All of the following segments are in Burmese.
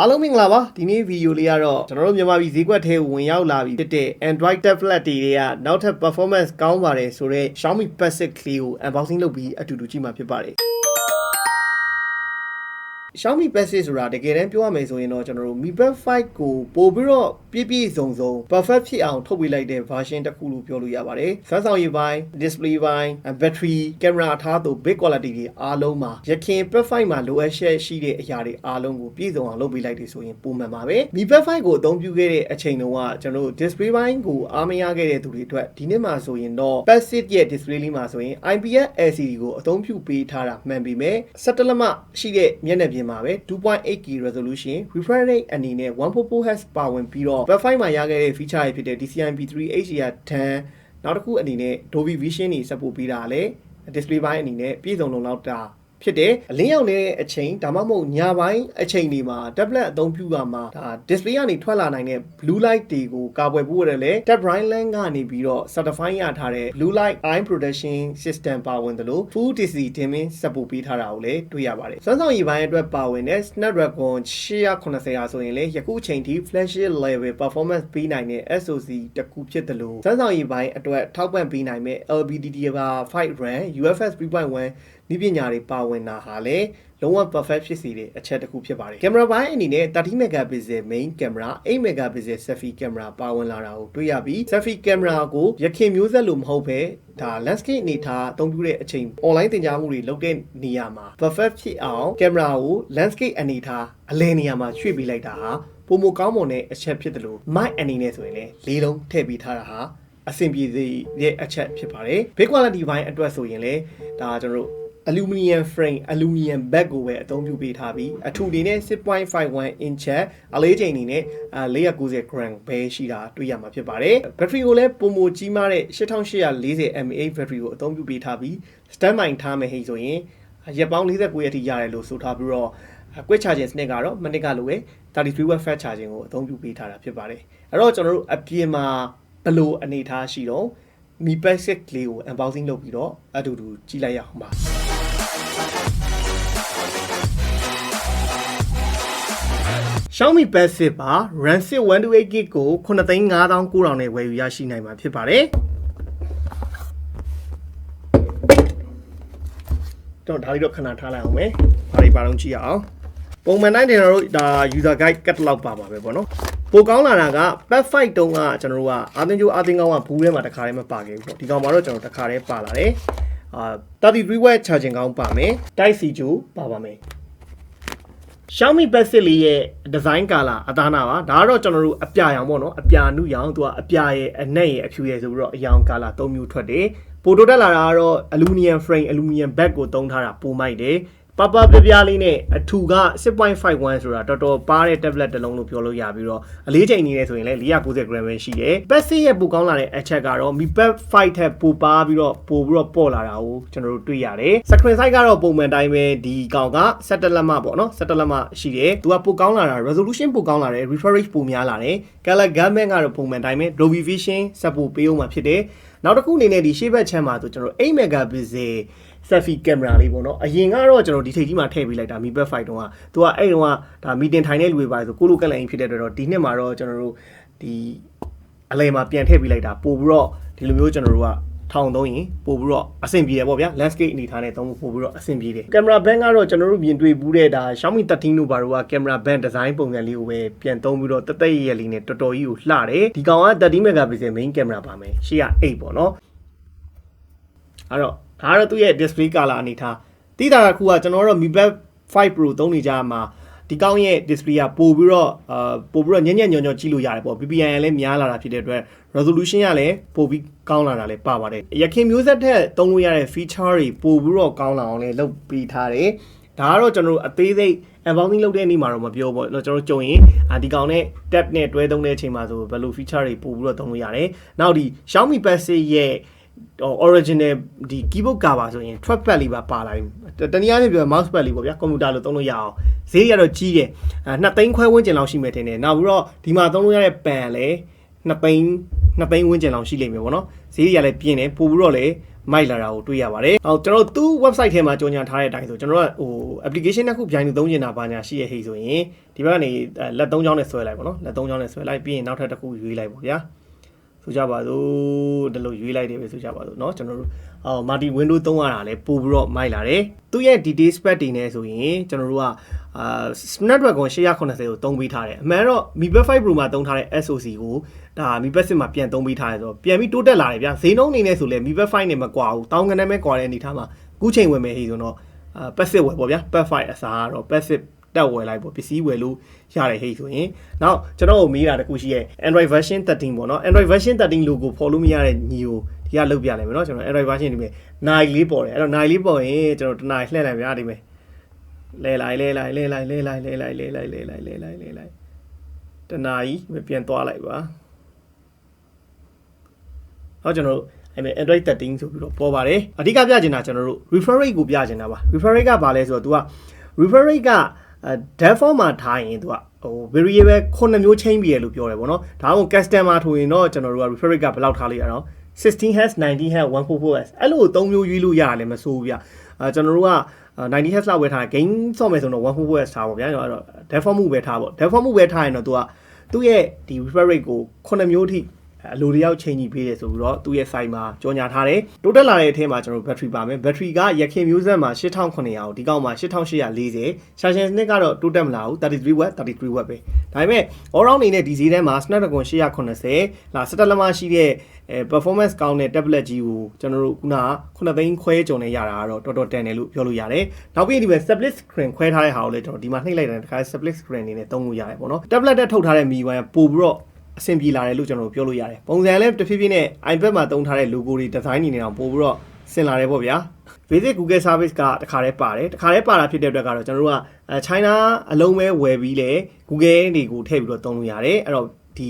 အားလုံးမင်္ဂလာပါဒီနေ့ဗီဒီယိုလေးကတော့ကျွန်တော်တို့မြန်မာပြည်ဈေးကွက်ထဲဝင်ရောက်လာပြီဖြစ်တဲ့ Android tablet တွေကနောက်ထပ် performance ကောင်းပါတယ်ဆိုတော့ Xiaomi Passive လေးကို unboxing လုပ်ပြီးအတူတူကြည့်မှာဖြစ်ပါတယ်Xiaomi Passive ဆိုတာတကယ်တမ်းပြောရမယ်ဆိုရင်တော့ကျွန်တော်တို့ Mi Band 5ကိုပို့ပြီးတော့ပြည့်စုံ perfect ဖြစ်အောင်ထုတ်ပေးလိုက်တဲ့ version တစ်ခုလို့ပြောလို့ရပါတယ်။စွမ်းဆောင်ရည်ပိုင်း display ပိုင်း battery camera အထားသို့ big quality တွေအားလုံးမှာရခင် Band 5မှာလိုအပ်ချက်ရှိတဲ့အရာတွေအားလုံးကိုပြည့်စုံအောင်လုပ်ပေးလိုက်တယ်ဆိုရင်ပုံမှန်ပါပဲ။ Mi Band 5ကိုအသုံးပြုခဲ့တဲ့အချိန်တုန်းကကျွန်တော်တို့ display ပိုင်းကိုအားမရခဲ့တဲ့သူတွေအတွက်ဒီနေ့မှာဆိုရင်တော့ Passive ရဲ့ display လေးမှာဆိုရင် IPS LCD ကိုအသုံးပြုပေးထားတာမှန်ပေမဲ့17လက်မရှိတဲ့မျက်နှာပြင်မှာပဲ 2.8K resolution refresh rate အနေနဲ့ 144Hz ပါဝင်ပြီးတော့ Band 5မှာရခဲ့တဲ့ feature တွေဖြစ်တဲ့ DCI-P3 HDR10 နောက်တစ်ခုအနေနဲ့ Dolby Vision တွေစပ်ပို့ပေးတာလေ display ပိုင်းအနေနဲ့ပြည်စုံလုံလောက်တာဖြစ်တယ်အလင်းရောင်နေတဲ့အချိန်ဒါမှမဟုတ်ညပိုင်းအချိန်တွေမှာ tablet အသုံးပြုတာမှာဒါ display ကနေထွက်လာနိုင်တဲ့ blue light တွေကိုကာကွယ်ဖို့ရတယ်လေ Tab Bright Lens ကနေပြီးတော့ certify ရထားတဲ့ blue light eye protection system ပါဝင်တယ်လို့ full DC dimming စပ်ပို့ပေးထားတာကိုလည်းတွေ့ရပါတယ်စွမ်းဆောင်ရည်ပိုင်းအတွက်ပါဝင်တဲ့ Snapdragon 880ရာဆိုရင်လေယခုအချိန်ထိ flagship level performance ပေးနိုင်တဲ့ SoC တစ်ခုဖြစ်တယ်လို့စွမ်းဆောင်ရည်ပိုင်းအတွက်ထောက်ပံ့ပေးနိုင်မဲ့ LPDDR5 RAM UFS 3.1ဒီပညာတွေပါဝင်တာဟာလေလုံးဝ perfect ဖြစ်စီတဲ့အချက်တစ်ခုဖြစ်ပါတယ်ကင်မရာပိုင်းအနေနဲ့30 megapixel main camera 8 megapixel selfie camera ပါဝင်လာတာကိုတွေ့ရပြီး selfie camera ကိုရခင်မျိုးဆက်လို့မဟုတ်ပဲဒါ landscape အနေထားအသုံးပြုတဲ့အချိန် online သင်ကြားမှုတွေလုပ်တဲ့နေရာမှာ perfect ဖြစ်အောင်ကင်မရာကို landscape အနေထားအလယ်နေရာမှာရွှေ့ပေးလိုက်တာဟာပုံမကောင်းမွန်တဲ့အချက်ဖြစ်တယ်လို့ mic အနေနဲ့ဆိုရင်လေလေးလုံးထည့်ပေးထားတာဟာအဆင်ပြေစေတဲ့အချက်ဖြစ်ပါတယ် big quality ဘိုင်းအတွက်ဆိုရင်လေဒါကျွန်တော်တို့aluminum frame aluminum back ကိုပဲအသုံးပြုပေးထားပြီးအထူအနေနဲ့ 6.51 inch အလေးချိန်အနေနဲ့490 gram ပဲရှိတာတွေ့ရမှာဖြစ်ပါတယ် battery ကိုလည်းပုံမကြီးမားတဲ့ 8840 mAh battery ကိုအသုံးပြုပေးထားပြီး standby ထားမယ်ဟိဆိုရင်ရက်ပေါင်း49ရက်ထိရတယ်လို့ဆိုထားပြီးတော့ quick charging စနစ်ကတော့မနစ်ကလိုပဲ33W fast charging ကိုအသုံးပြုပေးထားတာဖြစ်ပါတယ်အဲ့တော့ကျွန်တော်တို့အပြင်မှာဘယ်လိုအနေထားရှိတော့ Mi Passive လေးကို unboxing လုပ်ပြီးတော့အတူတူကြည့်လိုက်ရအောင်ပါXiaomi Passive ပါ RAM 128GB ကို9,59,000နဲ့ဝယ်ယူရရှိနိုင်မှာဖြစ်ပါတယ်တော့ဒါလေးတော့ခဏထားလိုက်အောင်မယ်ဘာတွေပါတော့ကြည့်ရအောင်ပုံမှန်တိုင်းကျွန်တော်တို့ဒါ user guide catalog ပါပါပဲပေါ့နော်ပိုကောင်းလာတာက Pad 5တုန်းကကျွန်တော်တို့ကအာသင်ကျိုးအာသင်ကောင်းကဘူးထဲမှာတစ်ခါတည်းမပါခဲ့ဘူးပေါ့ဒီကောင်မှာတော့ကျွန်တော်တစ်ခါတည်းပါလာတယ်33W charging ကောင်းပါမယ် Type C ကျိုးပါပါမယ်Xiaomi Passive လေးရဲ့ design color အသားနာပါဒါကတော့ကျွန်တော်တို့အပြာရောင်ပေါ့နော်အပြာနုရောင်သူကအပြာရဲ့အနက်ရဲ့အဖြူရဲ့ဆိုပြီးတော့အရောင် color 3မျိုးထွက်တယ်ပိုတိုတက်လာတာကတော့ aluminum frame aluminum back ကိုသုံးထားတာပိုမိုက်တယ်ပပပြလေးနဲ့အထူက 6.51 ဆိုတာတော်တော်ပါတဲ့ tablet တစ်လုံးလို့ပြောလို့ရပြီးတော့အလေးချိန်အနေနဲ့ဆိုရင်လည်း490 gram ပဲရှိတယ် Passive ရဲ့ပိုကောင်းလာတဲ့အချက်ကတော့ Mi Band 5ထက်ပိုပါပြီးတော့ပေါ့လာတာကိုကျွန်တော်တို့တွေ့ရတယ် screen size ကတော့ပုံမှန်တိုင်းပဲဒီကောင်က17လက်မပေါ့နော်17လက်မရှိတယ်သူကပိုကောင်းလာတာ resolution ပိုကောင်းလာတယ် refresh rate ပိုများလာတယ် color gamut ကတော့ပုံမှန်တိုင်းပဲ Dolby Vision စပ်ပို့ပေးအောင်မှာဖြစ်တယ်နောက်တစ်ခုအနေနဲ့ဒီရှေ့ဘက်ချမ်းမှာဆိုကျွန်တော်8 megapixel selfie camera လေးပေါ့နော်အရင်ကတော့ကျွန်တော်ဒီထိပ်ကြီးမှာထည့်ပေးလိုက်တာ Mi Band 5တုန်းကသူကအဲ့တုန်းကဒါမီတင်ထိုင်တဲ့လူတွေပါဆိုကိုလိုကက်လိုင်းဖြစ်တဲ့အတွက်ဒီနှစ်မှာတော့ကျွန်တော်တို့ဒီအလဲမှာပြန်ထည့်ပေးလိုက်တာပို့ပြီးတော့ဒီလိုမျိုးကျွန်တော်တို့ကထောင်သုံးရင်ပို့ပြီးတော့အဆင်ပြေတယ်ပေါ့ဗျာ landscape အနေထားနဲ့သုံးဖို့ပို့ပြီးတော့အဆင်ပြေတယ် camera band ကတော့ကျွန်တော်တို့မြင်တွေ့ဘူးတဲ့ဒါ Xiaomi 13တို့ဘာလို့က camera band design ပုံစံလေးကိုပဲပြန်သုံးပြီးတော့တက်ရလေးနဲ့တော်တော်ကြီးကိုလှတယ်ဒီကောင်က30 megapixel main camera ပါမယ်ရှေ့က8ပေါ့နော်အဲ့တော့ဒါကတော့သူ့ရဲ့ display color အနေထားတိတာတစ်ခုကကျွန်တော်တို့ Mi Band 5 Pro သုံးနေကြမှာဒီကောင်းရဲ့ display ကပို့ပြီးတော့ညံ့ညံ့ညော်ညော်ကြည့်လို့ရတယ်ပေါ့ PPI လည်းများလာတာဖြစ်တဲ့အတွက် resolution ကလည်းပို့ပြီးကောင်းလာတာလည်းပါပါတယ်ရခင်မျိုးဆက်ထက်သုံးလို့ရတဲ့ feature တွေပို့ပြီးတော့ကောင်းလာအောင်လည်းလုပ်ပေးထားတယ်ဒါကတော့ကျွန်တော်တို့အသေးစိတ် unboxing လုပ်တဲ့နေ့မှာတော့မပြောပေါ့ကျွန်တော်တို့ကြုံရင်ဒီကောင်နဲ့ tab နဲ့တွဲသုံးတဲ့အချိန်မှာဆိုဘယ်လို feature တွေပို့ပြီးတော့သုံးလို့ရတယ်နောက်ဒီ Xiaomi Passive ရဲ့ original ဒီ keyboard cover ဆိုရင် trackpad လေးပါလာပြီတနည်းအားဖြင့်ပြော mouse pad လေးပေါ့ဗျာကွန်ပျူတာလို့သုံးလို့ရအောင်ဈေးကတော့ကြီးတယ်2သိန်းခွဲဝန်းကျင်လောက်ရှိမယ်ထင်တယ်နောက်ပြီးတော့ဒီမှာသုံးလို့ရတဲ့ pan လည်း2သိန်းဝန်းကျင်လောက်ရှိလိမ့်မယ်ပေါ့နော်ဈေးတွေကလည်းပြင်းတယ်ပို့ပြီးတော့လည်း မိုက်လာတာကိုတွေ့ရပါတယ်။ကျွန်တော်သူ့ website ထဲမှာကြော်ညာထားတဲ့အတိုင်းဆိုကျွန်တော်ကapplication တစ်ခုပြိုင်လို့သုံးချင်တာဘာညာရှိရဟိဆိုရင်ဒီဘက်ကနေလက်3ချောင်းနဲ့ဆွဲလိုက်ပေါ့နော်လက်3ချောင်းနဲ့ဆွဲလိုက်ပြီးရင်နောက်ထပ်တစ်ခုရွေးလိုက်ပေါ့ဗျာဆိုကြပါစို့ဒီလိုရွေးလိုက်တယ်ပဲဆိုကြပါစို့เนาะကျွန်တော်တို့multi window သုံးရတာလဲပို့ပြီးတော့မိုက်လာတယ်သူ့ရဲ့ detail spec တွေနဲ့ဆိုရင်ကျွန်တော်တို့ကSnapdragon 880ကိုသုံးပေးထားတယ်အမှန်တော့ Mi Band 5 Pro မှာသုံးထားတဲ့ SoC ကိုဒါ Mi Band 6မှာပြန်သုံးပေးထားတယ်ဆိုတော့ပြန်ပြီးတိုးတက်လာတယ်ဗျာဈေးနှုန်းအနေနဲ့ဆိုလဲ Mi Band 5နဲ့မကွာဘူးတောင်းကနန်းပဲကွာတဲ့အနေထားမှာအခုချိန်ဝယ်မယ်ဟိဆိုတော့passive ဝယ်ပေါ့ဗျာ Band 5အစားကတော့ passive တက်ဝယ်လိုက်ပေါ့ပစ္စည်းဝယ်လို့ရတယ်ဟိဆိုရင်နောက်ကျွန်တော်ကိုမေးတာတခုရှိရဲ့ Android version 13ပေါ့နော် Android version 13 logo ပေါ်လို့မရတဲ့ညီကိုဒီကလုတ်ပြလိုက်မယ်နော်ကျွန်တော် Android version ဒီမှာနိုင်လေးပေါ်တယ်အဲ့တော့နိုင်လေးပေါ်ရင်ကျွန်တော်တနိုင်လှည့်လိုက်ဗျာဒီမှာလဲလိုက်တနိုင်ပြန်သွားလိုက်ပါနောက်ကျွန်တော်အဲ့မဲ့ Android 13ဆိုပြီးတော့ပေါ်ပါတယ်အဓိကပြချင်တာကျွန်တော်တို့ refresh rate ကိုပြချင်တာပါ refresh rate ကဘာလဲဆိုတော့ तू က refresh rate ကdefault မှာထားရင် तू ကvariable 9မျိုး change ပြီးရလို့ပြောတယ်ပေါ့နော်ဒါမှမဟုတ် customer ထိုးရင်တော့ကျွန်တော်တို့က refresh rate ကဘယ်လောက်ထားလိုက်ရအောင်16Hz 90Hz 144Hz အဲ့လို3မျိုးရွေးလို့ရတယ်မဆိုးဘူးဗျကျွန်တော်တို့က90Hz လောက်ပဲထား game ဆော့မယ်ဆိုတော့ 144Hz ထားပါဗျာအဲ့တော့ default မှုပဲထားပေါ့ default မှုပဲထားရင်တော့ तू ကသူ့ရဲ့ဒီ refresh rate ကို9မျိုးထိအလိုတယောက်ချိန်ကြီးပေးတယ်ဆိုပြီးတော့သူ့ရဲ့ site မှာကြော်ညာထားတယ်တိုးတက်လာတဲ့အထက်မှာကျွန်တော် battery ပါမယ် battery ကရခင်မျိုးဆက်မှာ8900ကိုဒီကောက်မှာ8840 charging စနစ်ကတော့တိုးတက်မလာဘူး33 watt 33 watt ပဲဒါပေမဲ့ all round အနေနဲ့ဒီဈေးထဲမှာ Snapdragon 880လာ17လက်မရှိတဲ့performance ကောင်းတဲ့ tablet ကြီးကိုကျွန်တော်တို့ခုနက9သိန်းခွဲကျော်နေရတာကတော့တော်တော်တန်တယ်လို့ပြောလို့ရတယ်နောက်ပြီးဒီမှာ split screen ခွဲထားတဲ့ဟာကိုလည်းကျွန်တော်ဒီမှာနှိပ်လိုက်တယ်တခါ split screen အနေနဲ့သုံးလို့ရတယ်ပေါ့နော် tablet တက်ထုတ်ထားတဲ့ Mi Band ပို့ပြီးတော့အဆင်ပြေလာတယ်လို့ကျွန်တော်ပြောလို့ရတယ်ပုံစံလည်းတစ်ဖြည်းဖြည်းနဲ့ iPad မှာသုံးထားတဲ့ logo တွေ design တွေနဲ့တော့ပို့ပြီးတော့ဆင်လာတယ်ပေါ့ဗျာ basic Google service ကတခါတည်းပါတယ်တခါတည်းပါတာဖြစ်တဲ့အတွက်ကတော့ကျွန်တော်တို့ကChina အလုံးပဲဝယ်ပြီးလေ Google တွေကိုထည့်ပြီးတော့သုံးလို့ရတယ်အဲ့တော့ဒီ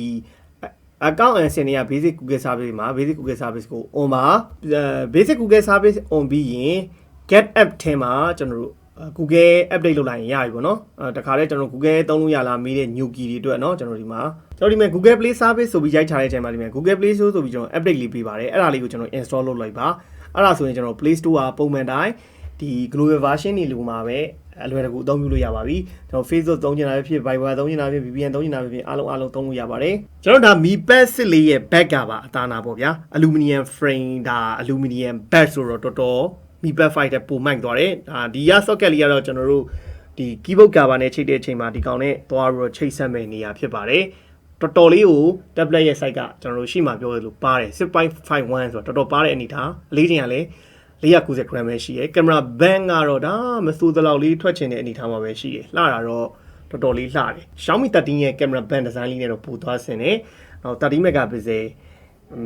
account and ဆင်တွေက basic Google service မှာ basic Google service ကို on ပါ basic Google service on ပြီးရင် get app ထဲမှာကျွန်တော်တို့Google update လုပ်လိုက်ရင်ရပြီပေါ့နော်တခါတည်းကျွန်တော် Google သုံးလို့ရလားမေးတဲ့ new key တွေအတွက်เนาะကျွန်တော်ဒီမှာ Google Play Service ဆိုပြီးရိုက်ထားတဲ့အချိန်မှာဒီမှာ Google Play Store ဆိုပြီးကျွန်တော် update လေးပေးပါတယ်အဲ့ဒါလေးကိုကျွန်တော် install လုပ်လိုက်ပါအဲ့ဒါဆိုရင်ကျွန်တော် Play Store ကပုံမှန်တိုင်းဒီ global version တွေလိုမှာပဲအလွယ်တကူအသုံးပြုလို့ရပါပြီကျွန်တော် Facebook သုံးချင်တာဖြစ် Viber သုံးချင်တာဖြစ် VPN သုံးချင်တာဖြစ်အားလုံးသုံးလို့ရပါတယ်ကျွန်တော်ဒါ Mi Band 6လေးရဲ့ back ကပါအသားနာပေါ့ဗျာ aluminum frame ဒါ aluminum back ဆိုတော့တော်တော်Mi Band 5တဲ့ပုံမှန်သွားတယ်ဒီရ socket လေးကတော့ကျွန်တော်တို့ဒီ keyboard cover နဲ့ချိတ်တဲ့အချိန်မှာဒီကောင်နဲ့သွားပြီးတော့ချိတ်ဆက်မဲ့နေရဖြစ်ပါတယ်တော်တော်လေးကို tablet ရဲ့ site ကကျွန်တော်တို့ရှိမှပြောရလို့ပါတယ် 6.51 ဆိုတော့တော်တော်ပါတဲ့အနေထားအလေးချိန်ကလည်း490 gram ပဲရှိရယ် camera band ကတော့ဒါမစိုးသလောက်လေးထွက်ချင်တဲ့အနေထားမှာပဲရှိရယ်လှတာတော့တော်တော်လေးလှတယ် Xiaomi 13ရဲ့ camera band design လေးနဲ့တော့ပိုသွားဆင်တယ်နောက်30 megapixel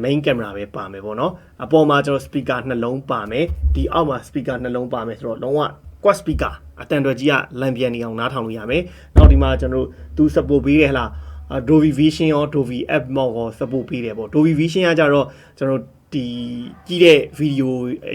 main camera ပဲပါမယ်ပေါ့နော်အပေါ်မှာကျွန်တော် speaker နှလုံးပါမယ်ဒီအောက်မှာ speaker နှလုံးပါမယ်ဆိုတော့လုံးဝ quad speaker အတန်တော်ကြီးကလမ်းပြန်နေအောင်နားထောင်လို့ရမယ်နောက်ဒီမှာကျွန်တော်သူ support ပေးတယ်ဟလား Dolby Vision ရော Dolby Atmos ရော support ပေးတယ်ပေါ့ Dolby Vision ကကြတော့ကျွန်တော်ဒီကြီးတဲ့ video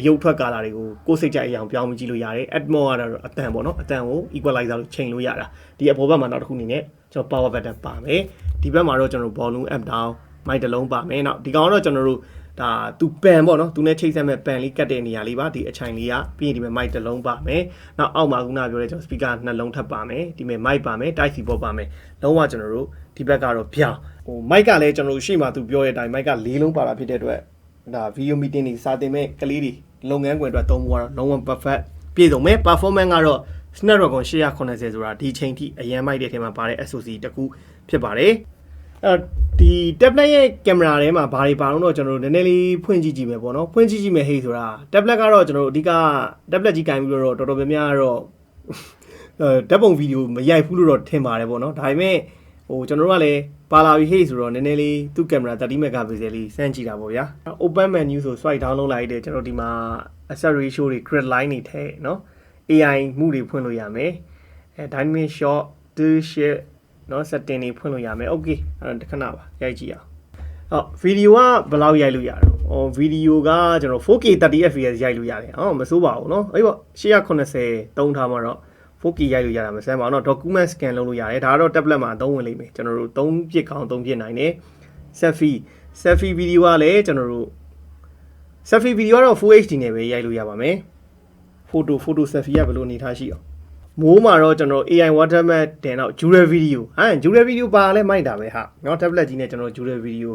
ရုပ်ထွက်ကာလာတွေကိုကိုယ်စိတ်ကြိုက်အောင်ပြောင်းကြည့်လို့ရတယ် Atmos ကတော့အတန်ပေါ့နော်အတန်ကို equalizer လို့ချိန်လို့ရတာဒီအပေါ်ဘက်မှာနောက်တစ်ခုအနေနဲ့ကျွန်တော် power button ပါမယ်ဒီဘက်မှာတော့ကျွန်တော် volume up down မိုက်တစ်လုံးပါမယ်နောက်ဒီကောင်ကတော့ကျွန်တော်တို့ဒါသူပန်ပေါ့နော်သူနဲ့ချိတ်ဆက်မဲ့ပန်လေးကတ်တဲ့နေရာလေးပါဒီအချိုင်လေးကပြီးရင်ဒီမှာမိုက်တစ်လုံးပါမယ်နောက်အောက်မှာခုနပြောတဲ့ကျွန်တော် speaker နှလုံးထပ်ပါမယ်ဒီမှာမိုက်ပါမယ် type C port ပါမယ်လုံးဝကျွန်တော်တို့ဒီဘက်ကတော့ပြောင်းဟိုမိုက်ကလည်းကျွန်တော်တို့ရှေ့မှာသူပြောတဲ့အတိုင်းမိုက်က၄လုံးပါတာဖြစ်တဲ့အတွက်ဒါ video meeting တွေစာတင်မဲ့ကလေးတွေလုပ်ငန်းခွင်အတွက်သုံးဖို့ကတော့လုံးဝ perfect ပြည့်စုံမယ် performance ကတော့ Snapdragon 880ဆိုတာဒီချိန်ထိအရင်မိုက်တဲ့ထဲမှာပါတဲ့ SoC တစ်ခုဖြစ်ပါတယ်ဒီ tablet ရဲ့ camera ထဲမှာဘာတွေပါတော့ကျွန်တော်တို့နည်းနည်းလေးဖွင့်ကြည့်ကြည့်မယ်ပေါ့နော်ဖွင့်ကြည့်ကြည့်မယ်ဟေးဆိုတာ tablet ကတော့ကျွန်တော်တို့အဓိက tablet ကြီးကင်ပြီးတော့တော်တော်များများတော့ဓာတ်ပုံဗီဒီယိုမရိုက်ဘူးလို့တော့ထင်ပါတယ်ပေါ့နော်ဒါပေမဲ့ဟိုကျွန်တော်တို့ကလည်းပါလာပြီဟေးဆိုတော့နည်းနည်းလေးသူ့ camera 30 megapixel လေးစမ်းကြည့်တာပေါ့ဗျာ open menu ဆို swipe down လုပ်လိုက်တယ်ကျွန်တော်ဒီမှာ asset ratio တွေ grid line တွေထည့်နော် AI မှုတွေဖွင့်လို့ရမယ်dynamic shot 2 နော် setting တွေဖွင့်လို့ရမယ် okay အဲ့ဒါခဏပါရိုက်ကြည့်အောင်ဗီဒီယိုကဘယ်လောက်ရိုက်လို့ရတော့ဗီဒီယိုကကျွန်တော် 4K 30 fps ရိုက်လို့ရတယ်မစိုးပါဘူးเนาะအဲ့ပေါ့880သုံးထားမှာတော့ 4K ရိုက်လို့ရတာမဆန်းပါဘူးเนาะ document scan လုပ်လို့ရတယ်ဒါကတော့ tablet မှာအသုံးဝင်လိမ့်မယ်ကျွန်တော်တို့3ပြစ်ကောင်း3ပြစ်နိုင်တယ် selfie video ကလည်းကျွန်တော်တို့ selfie video ကတော့ full HD နဲ့ပဲရိုက်လို့ရပါမယ် photo selfie ကဘယ်လိုအနေထားရှိအောင်မိုးမှာတော့ကျွန်တော် AI watermark တင်တော့ jewel video jewel video ပါလဲမိုက်တာပဲဟာเนาะ tablet ကြီးနဲ့ကျွန်တော် jewel video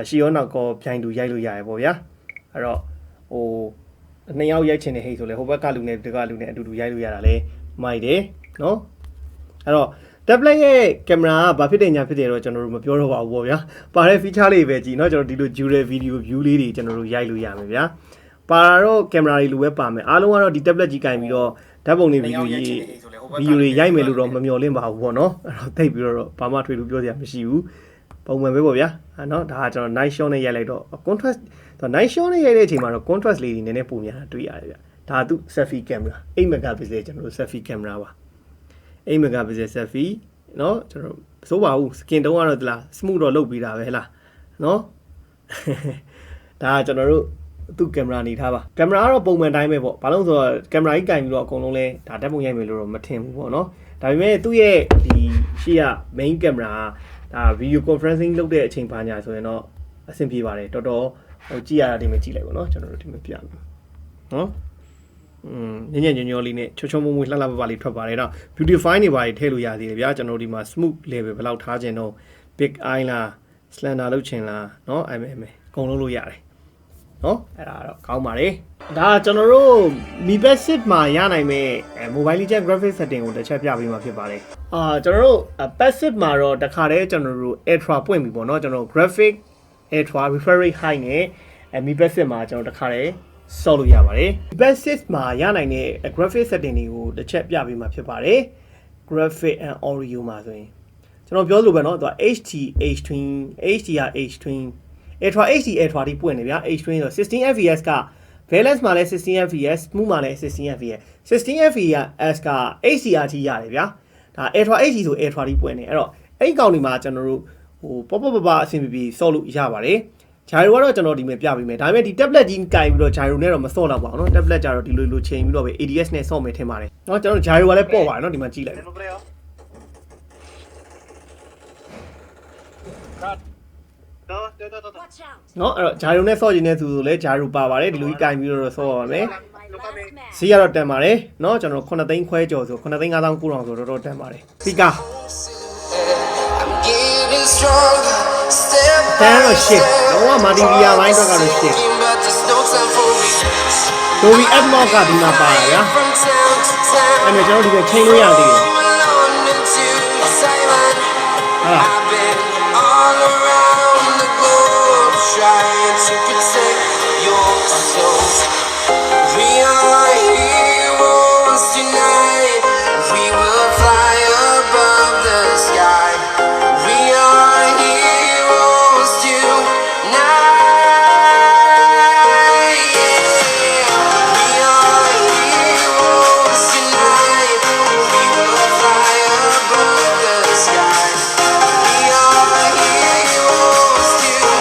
ရှီရောနောက်ကောပြိုင်တူရိုက်လို့ရတယ်ပေါ့ဗျာအဲ့တော့ဟိုနှစ်ယောက်ရိုက်ချင်တဲ့ဟိတ်ဆိုလဲဟိုဘက်ကလူနဲ့ဒီကလူနဲ့အတူတူရိုက်လို့ရတာလဲမိုက်တယ်เนาะအဲ့တော့ tablet ရဲ့ကင်မရာကဘာဖြစ်တယ်ညာဖြစ်တယ်တော့ကျွန်တော်တို့မပြောတော့ပါဘူးပေါ့ဗျာပါတဲ့ feature လေးပဲကြည့်เนาะကျွန်တော်ဒီလို jewel video view လေးတွေကျွန်တော်တို့ရိုက်လို့ရမယ်ဗျာပါတော့ကင်မရာတွေလိုပဲပါမယ်အားလုံးကတော့ဒီ tablet ကြီးကင်ပြီးတော့ဓာတ်ပုံတွေဗီဒီယိုတွေရိုက်မယ်လို့တော့မမျှော်လင့်ပါဘူးပေါ့နော်အဲ့တော့သိပြီးတော့ဘာမှထွေထူးပြောစရာမရှိဘူးပုံမှန်ပဲပေါ့ဗျာเนาะဒါကကျွန်တော် night shot နဲ့ရိုက်လိုက်တော့ contrast night shot နဲ့ရိုက်တဲ့အချိန်မှာတော့ contrast လေးတွေနည်းနည်းပိုများတာတွေ့ရတယ်ဗျဒါသူ selfie camera 8 megapixel ကျွန်တော်တို့ selfie camera ပါ8 megapixel selfie เนาะကျွန်တော်စိုးပါဘူး skin တုံးကတော့တလား smooth တော့လုပ်ပြီးတာပဲဟဲ့လားเนาะဒါကကျွန်တော်တို့သူ့ကင်မရာနေထားပါကင်မရာကတော့ပုံမှန်တိုင်းပဲပေါ့ဘာလို့ဆိုတော့ကင်မရာကြီးကင်ပြီးတော့အကုန်လုံးလဲဒါဓာတ်ပုံရိုက်မယ်လို့တော့မထင်ဘူးပေါ့နော်ဒါပေမဲ့သူ့ရဲ့ဒီရှေ့က main camera ဒါ video conferencing လုပ်တဲ့အချိန်ပါညာဆိုရင်တော့အဆင်ပြေပါတယ်တော်တော်ဟိုကြည့်ရတာဒီမှာကြည့်လိုက်ပါနော်ကျွန်တော်တို့ဒီမှာပြမယ်နော်ညံ့ညောလေးနဲ့ချောချောမွေ့မွေ့လှလှပပလေးထွက်ပါတယ်တော့ beautify နေပါထည့်လို့ရသေးတယ်ဗျာကျွန်တော်ဒီမှာ smooth level ဘယ်လောက်ထားခြင်းတော့ big eye လား slender လုပ်ခြင်းလားနော်အကုန်လုံးလို့ရတယ်နော်အဲ့ဒါတော့ကောင်းပါတယ်ဒါကျွန်တော်တို့ MLBB Setting မှာရနိုင်မဲ့ Mobile Legends graphic setting ကိုတစ်ချက်ပြပေးမှာဖြစ်ပါတယ်ကျွန်တော်တို့ passive မှာတော့တခါတည်းကျွန်တော်တို့ ultra ပွင့်ပြီပေါ့နော်ကျွန်တော် graphic ultra refresh high နဲ့ MLBB Setting မှာကျွန်တော်တခါတည်းဆော့လို့ရပါတယ် MLBB Setting မှာရနိုင်တဲ့ graphic setting တွေကိုတစ်ချက်ပြပေးမှာဖြစ်ပါတယ် graphic and audio မှာဆိုရင်ကျွန်တော်ပြောလို့ပဲเนาะသူက HDR H-Twin Ultra HD Ultra ဒီပွင့်နေဗျာ H-Twin ဆို16 fps က balance မှာလဲ16 fps smooth မှာလဲ16 fps 16 fps က HDR ထိရတယ်ဗျာဒါ Ultra HD ဆို Ultra ဒီပွင့်နေအဲ့တော့အဲ့ဒီကောင်ဒီမှာကျွန်တော်တို့ဟိုပပအဆင်ပြေဆော့လို့ရပါတယ် gyro ကတော့ကျွန်တော်ဒီမှာပြပေးမယ်ဒါပေမဲ့ဒီ tablet ကြီးကင်ပြီးတော့ gyro နဲ့တော့မဆော့တော့ပါဘူးเนาะ tablet ကြတော့ဒီလိုချိန်ပြီးတော့ပဲ ADS နဲ့ဆော့မယ်ထင်ပါတယ်เนาะကျွန်တော် gyro ကလည်းပေါ့ပါတယ်เนาะဒီမှာကြည့်လိုက်နော်အဲ့တော့ဂျာရုံနဲ့ဆော့ခြင်းနဲ့သူဆိုလဲဂျာရုပါပါတယ်ဒီလိုကြီးကင်ပြီးတော့ဆော့ပါမယ်စီးရတော့တန်ပါတယ်နော်ကျွန်တော်9သိန်းခွဲကျော်ဆို9သိန်း5900ဆိုတော်တော်တန်ပါတယ်စီကာတန်တော့ရှစ်တော့မာဒီဗီယာလိုင်းတော့ကတော့ရှစ်ဒိုဗီအက်မော့ကဒီမှာပါဗျာအဲ့မဲ့ကျွန်တော်ဒီကချိန်လို့ရသေးတယ်ဟာtrying to protect your soul. We are heroes tonight. We will fly above the sky. We are heroes tonight. Yeah. We are heroes tonight. We will fly above the sky. We are heroes tonight.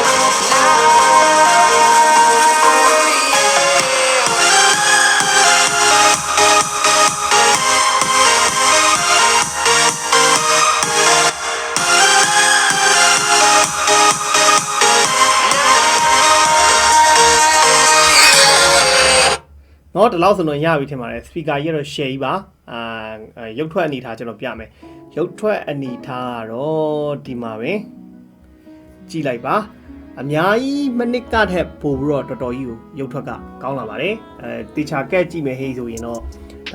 နော်ဒီလောက်ဆိုတော့ရပြီထင်ပါတယ် speaker ကြီးကတော့ share ကြီးပါရုပ်ထွက်အနေထားကျွန်တော်ပြမယ်ရုပ်ထွက်အနေထားကတော့ဒီမှာပဲကြည့်လိုက်ပါအများကြီးမိနစ်ကထက်ပိုပြီးတော့တော်တော်ကြီးကိုရုပ်ထွက်ကကောင်းလာပါတယ်တေချာကက်ကြည့်မယ်ဟေးဆိုရင်တော့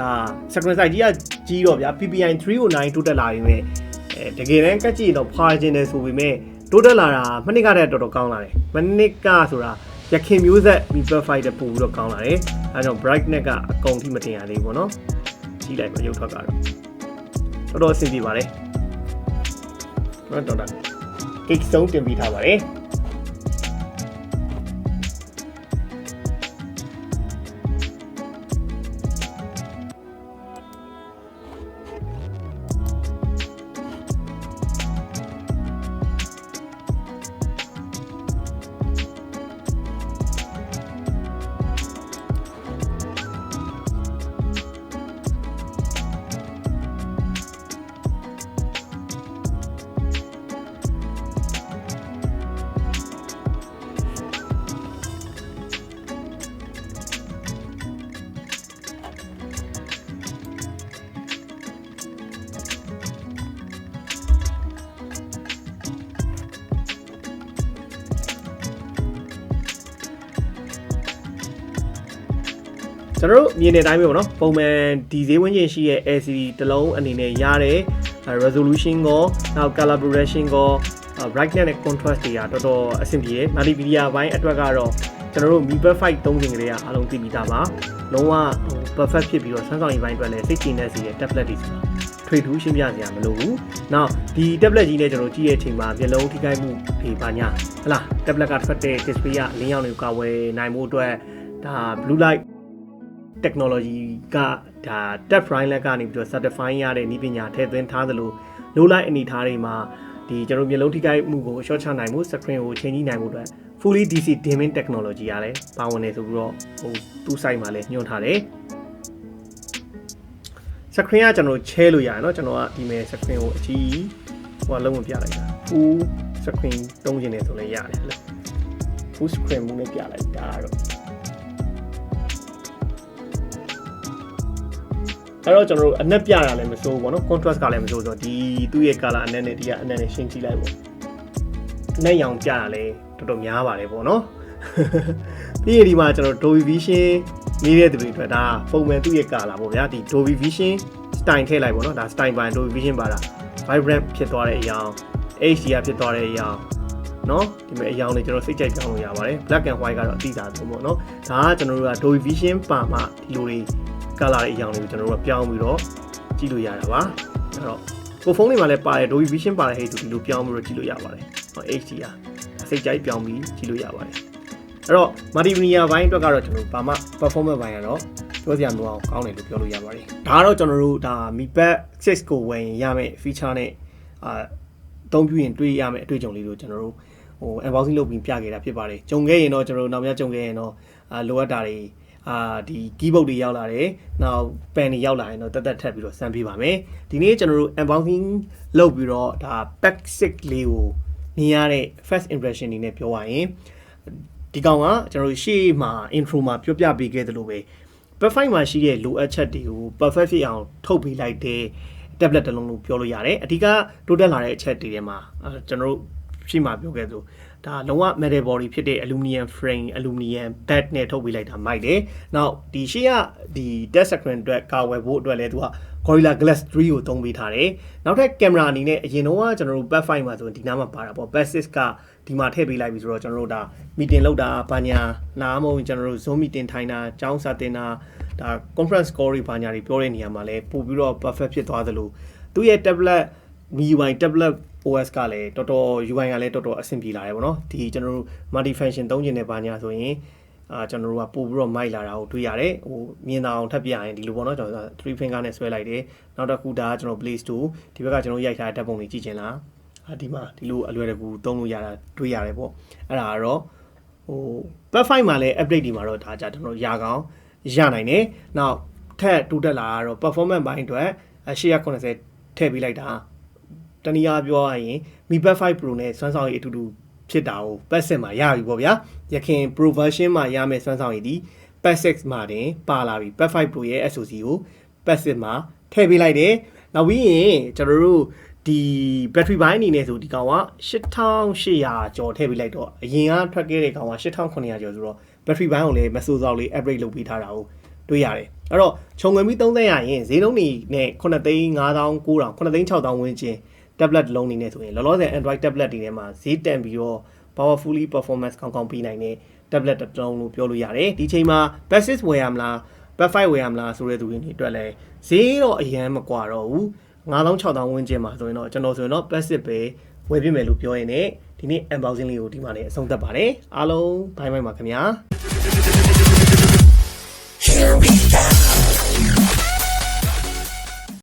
ဒါ screen size ကြီးကကြီးတော့ဗျာ PPI 309 တိုးတက်လာပြီမဲ့တကယ်တမ်းကက်ကြည့်ရင်တော့ဖာကျင်တယ်ဆိုပေမဲ့တိုးတက်လာတာမိနစ်ကထက်တော်တော်ကောင်းလာတယ်မိနစ်ကဆိုတာရခင်မျိုးဆက် MLBB Fighter ပို့ပြီးတော့ကောင်းလာတယ်အဲကြောင့် brightness ကအကုန်ထိမတင်ရသေးဘူးပေါ့နော်ကြည့်လိုက်ပါရုပ်ထွက်ကတော့တော်တော်အဆင်ပြေပါတယ်တော်တော်ကိတ်ဆုံးတင်ပြီးထားပါတယ် ကျွန်တော်တို့မြင်တဲ့အတိုင်းပဲပေါ့နော်ပုံမှန်ဒီဈေးဝန်းကျင်ရှိရဲ့ LCD တစ်လုံးအနေနဲ့ရတဲ့ resolution ကိုနောက် color progression ကို brightness နဲ့ contrast တွေကတော်တော်အဆင်ပြေတယ် multimedia ဘိုင်းအတွက်ကတော့ကျွန်တော်တို့ MLBB သုံးစင်ကလေးအားလုံးသိပြီးသားပါလုံးဝ perfect ဖြစ်ပြီးတော့ဆန်းဆောင်ရည်ဘိုင်းအတွက်လည်းစိတ်ကြည်နေစေတဲ့ tablet တွေဆိုတာထွေထူးရှင်းပြစရာမလိုဘူး။နောက်ဒီ tablet ကြီးနဲ့ကျွန်တော်ကြည့်ရဲ့အချိန်မှာမျက်လုံးထိခိုက်မှုတွေပါညာဟလား tablet ကထွက်တဲ့ display ကလင်းရောင်တွေကိုကာဝယ်နိုင်မှုအတွက်ဒါ blue light technology ကဒါ touch line လက်ကနေပြီးတော့ certify ရတဲ့နည်းပညာထည့်သွင်းထားသလို low light အနေထားတွေမှာဒီကျွန်တော်မျက်လုံးထိခိုက်မှုကို short ချနိုင်မှု screen ကိုချိန်ကြည့်နိုင်မှုအတွက် fully DC dimming technology ရတယ်ပါဝင်နေဆိုပြီးတော့သူ့ site မှာလည်းညွှန်ထားတယ်screen ကကျွန်တော်ချဲလို့ရတယ်เนาะကျွန်တော်ကဒီမဲ့ screen ကိုအကြီးဟိုလုံးဝပြလိုက်တာ full screen သုံးချင်တယ်ဆိုလည်းရတယ်ဟဲ့ full screen မှုနဲ့ပြလိုက်တာတော့အဲ့တော့ကျွန်တော်တို့အနက်ပြတာလည်းမစိုးဘူးပေါ့နော် contrast ကလည်းမစိုးဆိုတော့ဒီသူ့ရဲ့ color အနက်နဲ့ဒီကအနက်နဲ့ရှင်းကြည့်လိုက်ပေါ့အနက်ရောင်ပြတာလည်းတော်တော်များပါတယ်ပေါ့နော်ပြီးရင်ဒီမှာကျွန်တော် Dolby Vision နေတဲ့သူတွေအတွက်ဒါပုံမှန်သူ့ရဲ့ color ပေါ့ဗျာဒီ Dolby Vision style ထည့်လိုက်ပေါ့နော်ဒါ style ပိုင်း Dolby Vision ပါတာ vibrant ဖြစ်သွားတဲ့အရာ HDR ဖြစ်သွားတဲ့အရာနော်ဒီမဲ့အရာတွေကျွန်တော်စိတ်ကြိုက်ပြောင်းလို့ရပါတယ် black and white ကတော့အတိအကျဆုံးပေါ့နော်ဒါကကျွန်တော်တို့က Dolby Vision ပါမှဒီလိုတွေcolor တွေအရာတွေကိုကျွန်တော်တို့ကပြောင်းပြီးတော့ကြည့်လို့ရတာပါအဲ့တော့ကိုဖုန်းတွေမှာလည်းပါတယ် Dolby Vision ပါတယ်ဟဲ့ဒီလိုပြောင်းပြီးတော့ကြည့်လို့ရပါတယ်ဟော HDR စိတ်ကြိုက်ပြောင်းပြီးကြည့်လို့ရပါတယ်အဲ့တော့ multimedia ဘိုင်းအတွက်ကတော့ကျွန်တော်ဘာမှ performance ဘိုင်းကတော့ပြောစရာမလိုအောင်ကောင်းတယ်လို့ပြောလို့ရပါတယ်ဒါကတော့ကျွန်တော်တို့ဒါ MLBB 6ကိုဝင်ရမယ့် feature နဲ့အသုံးပြုရင်တွေ့ရမယ့်အတွေ့အကြုံလေးကိုကျွန်တော်တို့unboxing လုပ်ပြီးပြခဲ့တာဖြစ်ပါတယ်ကြုံခဲ့ရင်တော့ကျွန်တော်တို့နောက်များကြုံခဲ့ရင်တော့လိုအပ်တာတွေဒီ keyboard တွေရောက်လာတယ်နောက် pen တွေရောက်လာရင်တော့တက်တက်ထပ်ပြီးတော့စမ်းပေးပါမယ်ဒီနေ့ကျွန်တော်တို့ unboxing လုပ်ပြီးတော့ဒါ pack 6လေးကိုမြင်ရတဲ့ first impression တွေနဲ့ပြောရရင်ဒီကောင်ကကျွန်တော်တို့ရှေ့မှာ intro မှာပြောပြပေးခဲ့သလိုပဲ perfect မှာရှိတဲ့လိုအပ်ချက်တွေကို perfect ဖြစ်အောင်ထုတ်ပေးလိုက်တဲ့ tablet တစ်လုံးလို့ပြောလို့ရတယ်အဓိကတိုးတက်လာတဲ့အချက်တွေထဲမှာကျွန်တော်တို့ရှေ့မှာပြောခဲ့သလိုဒါလုံးဝ metal body ဖြစ်တဲ့ aluminum frame aluminum back နဲ့ထုတ်ပေးလိုက်တာမိုက်တယ်။နောက်ဒီရှေ့ကဒီ touch screen အတွက်ကာဝယ်ဖို့အတွက်လည်းသူက Gorilla Glass 3ကိုသုံးပေးထားတယ်။နောက်ထပ်ကင်မရာအနေနဲ့အရင်တော့ကျွန်တော်တို့ Back 5မှာဆိုရင်ဒီနားမှာပါတာပေါ့ Back 6ကဒီမှာထည့်ပေးလိုက်ပြီဆိုတော့ကျွန်တော်တို့ဒါ meeting လုပ်တာဘာညာနားမဟုတ်ကျွန်တော်တို့ Zoom meeting ထိုင်တာကျောင်းစာတင်တာဒါ conference call တွေဘာညာတွေပြောတဲ့နေရာမှာလည်းပို့ပြီးတော့ perfect ဖြစ်သွားသလိုသူ့ရဲ့ tablet MIUI tablet OS ကလည်းတော်တော် UI ကလည်းတော်တော်အဆင်ပြေလာတယ်ပေါ့နော်ဒီကျွန်တော်တို့ multi function သုံးချင်တဲ့ဘာညာဆိုရင်ကျွန်တော်တို့ကပို့ပြီးတော့မိုက်လာတာကိုတွေ့ရတယ်ဟိုမြင်တာအောင်ထပ်ပြရင်ဒီလိုပေါ့နော်ကျွန်တော်3 finger နဲ့ဆွဲလိုက်တယ်နောက်တစ်ခုဒါကကျွန်တော် Play Store ဒီဘက်ကကျွန်တော်ရိုက်ထားတဲ့ဓာတ်ပုံတွေကြည့်ချင်လားဒီမှာဒီလိုအလွယ်တကူသုံးလို့ရတာတွေ့ရတယ်ပေါ့အဲ့ဒါကတော့ဟို Back 5မှာလည်း update ဒီမှာတော့ဒါကြကျွန်တော်ရကောင်းရနိုင်တယ်နောက်ထပ်တိုးတက်လာတော့ performance ဘိုင်းအတွက်880ထည့်ပေးလိုက်တာတနည်းအားပြောရရင် MLBB 5 Pro နဲ့စွမ်းဆောင်ရည်အတူတူဖြစ်တာကိုပတ်စစ်မှာရပြီပေါ့ဗျာရခင် Pro version မှာရမယ့်စွမ်းဆောင်ရည်ဒီ Pad 6မှာတင်ပါလာပြီ Pad 5 Pro ရဲ့ SoC ကိုပတ်စစ်မှာထည့်ပေးလိုက်တယ်နောက်ပြီးရင်ကျွန်တော်တို့ဒီ battery ဘိုင်းအနေနဲ့ဆိုဒီကောင်က8800ကျော်ထည့်ပေးလိုက်တော့အရင်ကထွက်ခဲ့တဲ့ကောင်က8900ကျော်ဆိုတော့ battery ဘိုင်းကိုလည်းမစိုးစောက်လေး upgrade လုပ်ပေးထားတာကိုတွေ့ရတယ်အဲ့တော့ခြုံငွေပြီး3000ရရင်ဈေးနှုန်းတွေနဲ့9,5900 9,6000ဝန်းကျင်tablet လုံးနေနေဆိုရင်လောလောဆယ် Android tablet တွေထဲမှာဈေးတန်ပြီးတော့ powerfully performance ကောင်းကောင်းပေးနိုင်တဲ့ tablet တစ်လုံးလို့ပြောလို့ရတယ်ဒီချိန်မှာ Pad 6ဝယ်ရမလား Pad 5ဝယ်ရမလားဆိုတဲ့သူတွေအတွက်လည်းဈေးတော့အရင်မကွာတော့ဘူး9,6000ဝန်းကျင်မှာဆိုရင်တော့ကျွန်တော်ဆိုရင်တော့ Pad 6ပဲဝယ်ပြမယ်လို့ပြောရင်လည်းဒီနေ့ unboxing လေးကိုဒီမှာလည်းအဆုံးသတ်ပါတယ်အားလုံးဘိုင်းဘိုင်းပါခင်ဗျာ